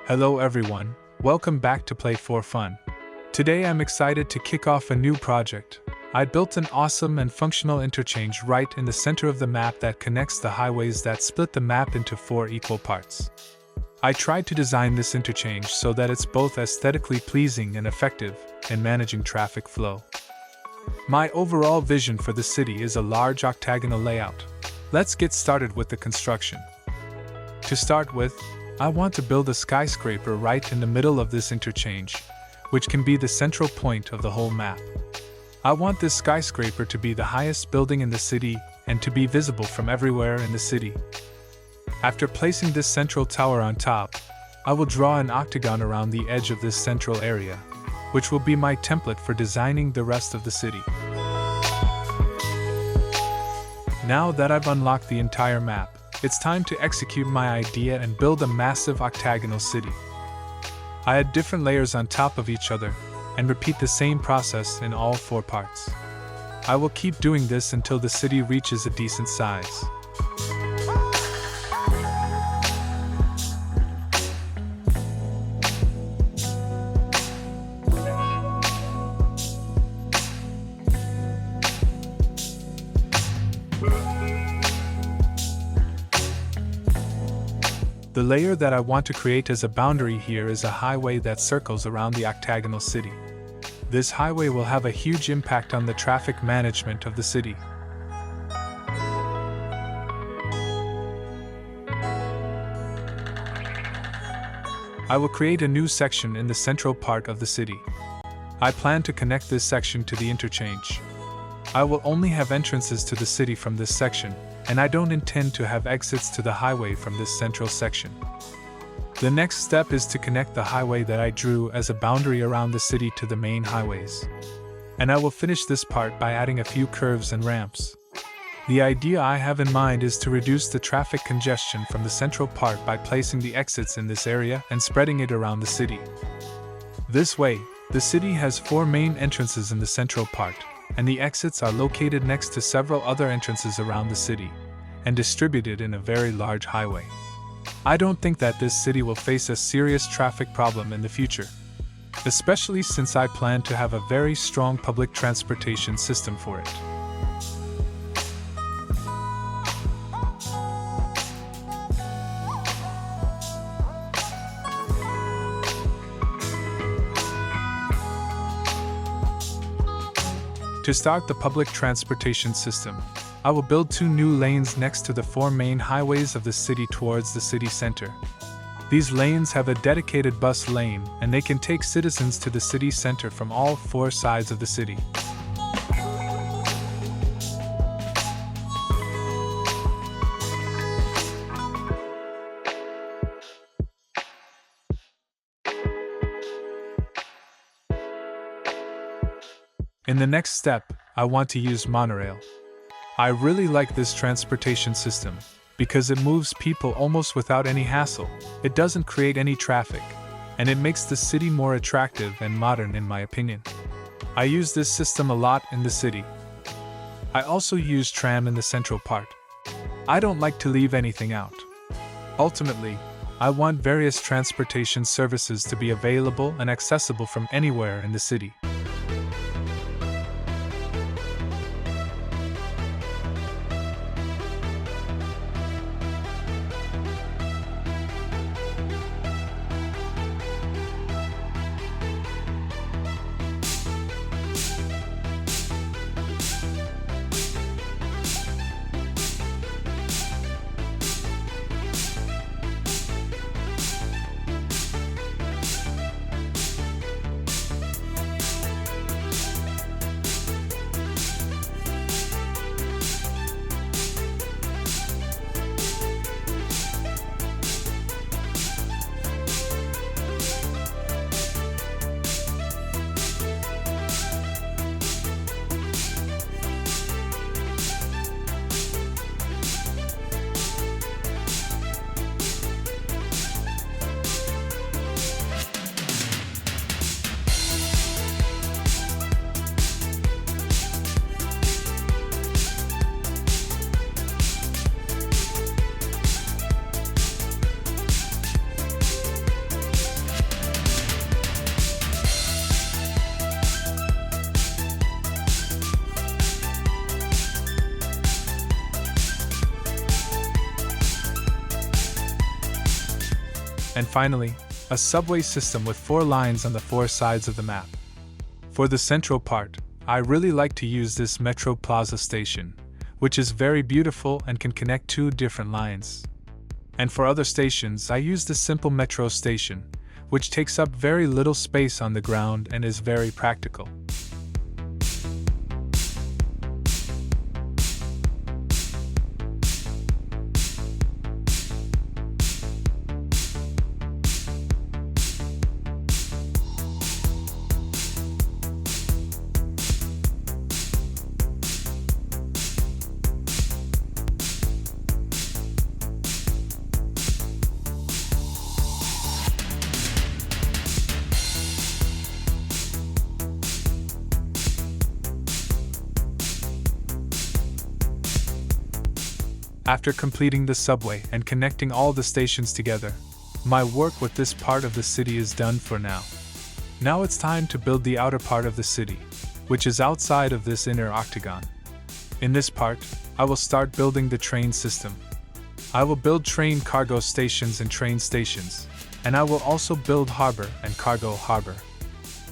Hello everyone, welcome back to Play for Fun. Today I'm excited to kick off a new project. I built an awesome and functional interchange right in the center of the map that connects the highways that split the map into 4 equal parts. I tried to design this interchange so that it's both aesthetically pleasing and effective in managing traffic flow. My overall vision for the city is a large octagonal layout. Let's get started with the construction. To start with, I want to build a skyscraper right in the middle of this interchange, which can be the central point of the whole map. I want this skyscraper to be the highest building in the city and to be visible from everywhere in the city. After placing this central tower on top, I will draw an octagon around the edge of this central area, which will be my template for designing the rest of the city. Now that I've unlocked the entire map, it's time to execute my idea and build a massive octagonal city. I add different layers on top of each other and repeat the same process in all 4 parts. I will keep doing this until the city reaches a decent size. The layer that I want to create as a boundary here is a highway that circles around the octagonal city. This highway will have a huge impact on the traffic management of the city. I will create a new section in the central part of the city. I plan to connect this section to the interchange. I will only have entrances to the city from this section, and I don't intend to have exits to the highway from this central section. The next step is to connect the highway that I drew as a boundary around the city to the main highways. And I will finish this part by adding a few curves and ramps. The idea I have in mind is to reduce the traffic congestion from the central part by placing the exits in this area and spreading it around the city. This way, the city has 4 main entrances in the central part, and the exits are located next to several other entrances around the city, and distributed in a very large highway. I don't think that this city will face a serious traffic problem in the future, especially since I plan to have a very strong public transportation system for it. To start the public transportation system, I will build 2 new lanes next to the 4 main highways of the city towards the city center. These lanes have a dedicated bus lane, and they can take citizens to the city center from all 4 sides of the city. In the next step, I want to use monorail. I really like this transportation system because it moves people almost without any hassle. It doesn't create any traffic, and it makes the city more attractive and modern in my opinion. I use this system a lot in the city. I also use tram in the central part. I don't like to leave anything out. Ultimately, I want various transportation services to be available and accessible from anywhere in the city. And finally, a subway system with 4 lines on the 4 sides of the map. For the central part, I really like to use this Metro Plaza station, which is very beautiful and can connect 2 different lines. And for other stations, I use the simple metro station, which takes up very little space on the ground and is very practical. After completing the subway and connecting all the stations together, my work with this part of the city is done for now. Now it's time to build the outer part of the city, which is outside of this inner octagon. In this part, I will start building the train system. I will build train cargo stations and train stations, and I will also build harbor and cargo harbor.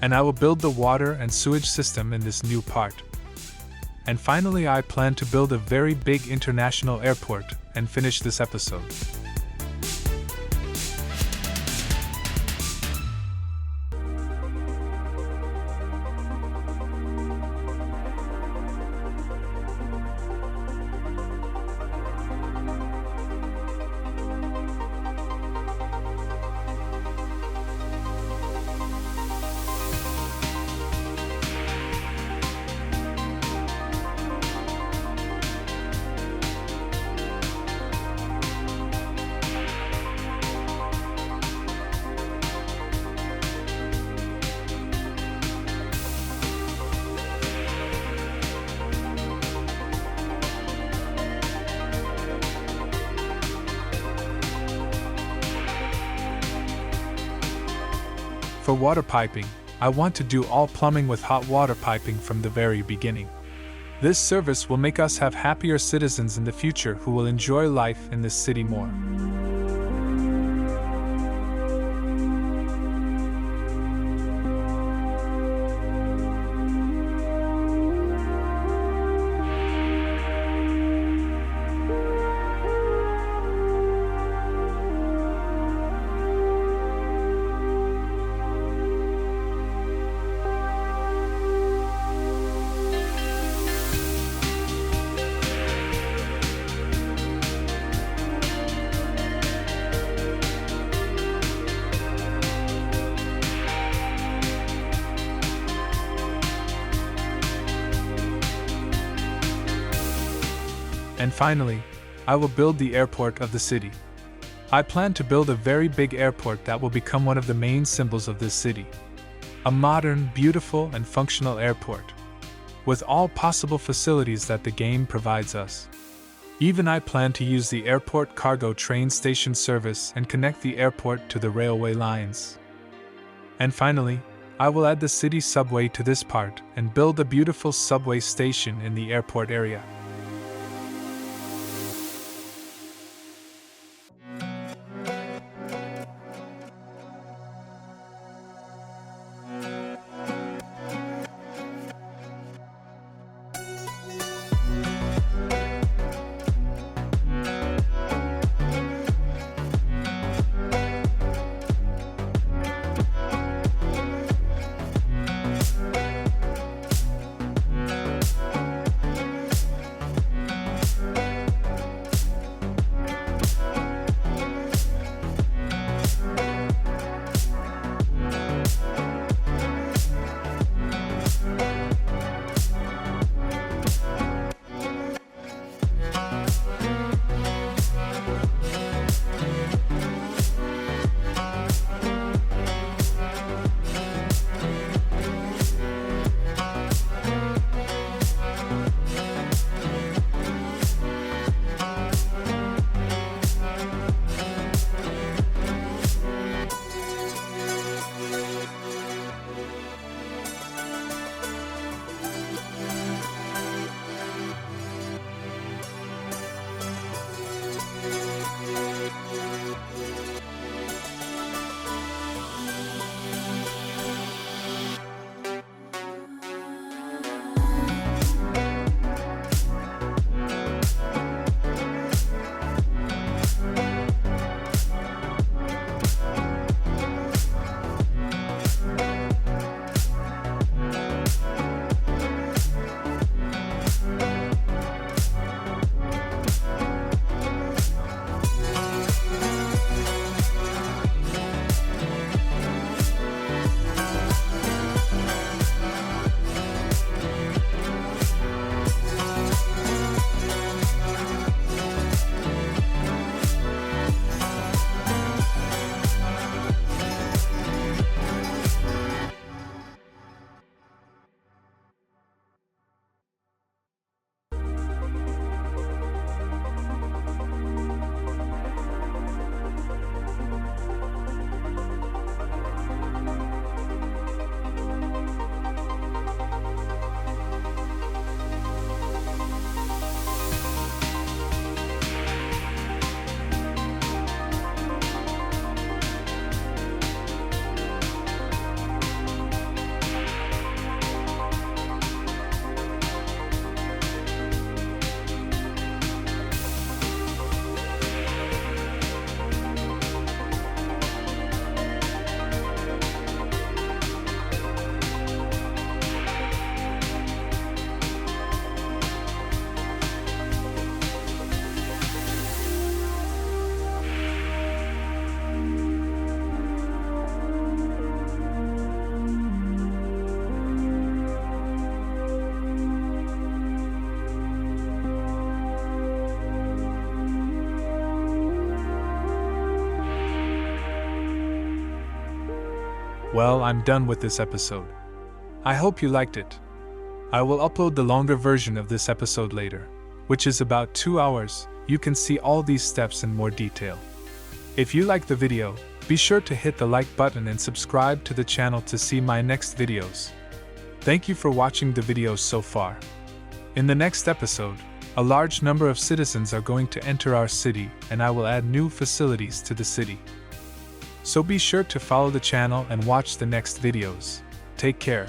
And I will build the water and sewage system in this new part. And finally, I plan to build a very big international airport and finish this episode. For water piping, I want to do all plumbing with hot water piping from the very beginning. This service will make us have happier citizens in the future who will enjoy life in this city more. And finally, I will build the airport of the city. I plan to build a very big airport that will become one of the main symbols of this city. A modern, beautiful, and functional airport, with all possible facilities that the game provides us. Even I plan to use the airport cargo train station service and connect the airport to the railway lines. And finally, I will add the city subway to this part and build a beautiful subway station in the airport area. Well, I'm done with this episode. I hope you liked it. I will upload the longer version of this episode later, which is about 2 hours. You can see all these steps in more detail. If you like the video, be sure to hit the like button and subscribe to the channel to see my next videos. Thank you for watching the videos so far. In the next episode, a large number of citizens are going to enter our city, and I will add new facilities to the city. So be sure to follow the channel and watch the next videos. Take care.